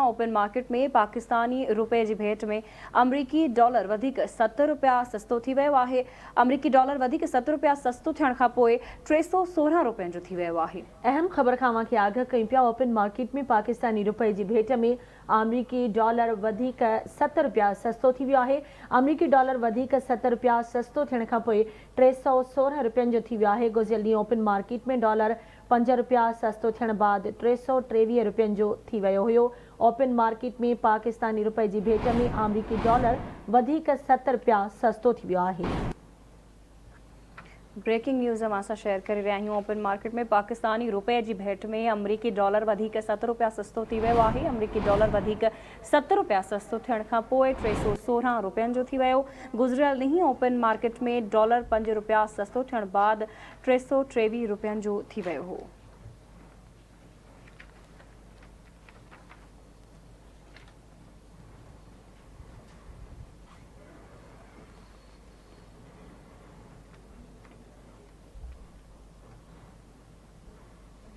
Open market में पाकिस्तानी रुपए जी भेट में अमरीकी डॉलर वधिक 70 रुपया सस्तो थी वियो आहे। अमरीकी डॉलर वधिक 70 रुपया सस्तो थियण खां पोइ 316 रुपयनि जो थी वियो आहे। अहम ख़बर खां खे आगाह कयूं पिया। ओपन मार्केट में पाकिस्तानी रुपए जी भेट में अमरीकी डॉलर वधिक 70 रुपया सस्तो थी वियो आहे। अमरीकी डॉलर वधिक 70 रुपया सस्तो थियण खां पोइ 316 रुपयनि जो थी वियो आहे। गुज़िरियल ॾींहुं ओपन मार्केट में डॉलर 5 रुपया सस्तो थियण बाद 323 रुपयनि जो थी वियो हुयो। ओपन मार्केट में पाकिस्तानी रुपए जी भेट में अमरीकी डॉलर वधिक 70 रुपया सस्तो थी वियो आहे। ब्रेकिंग न्यूज़ हम आसा शेयर कर रहा आहियूं। ओपन मार्केट में पाकिस्तानी रुपए जी भेट में अमरीकी डॉलर वधिक 70 रुपया सस्तो थी वियो आहे। अमरीकी डॉलर वधिक 70 रुपया सस्तो थियण खां पोइ 316 रुपयनि जो थी वियो। गुज़िरियल ॾींहुं ओपन मार्केट में डॉलर 5 रुपया सस्तो थियण बाद 323 रुपयनि जो थी वियो हो।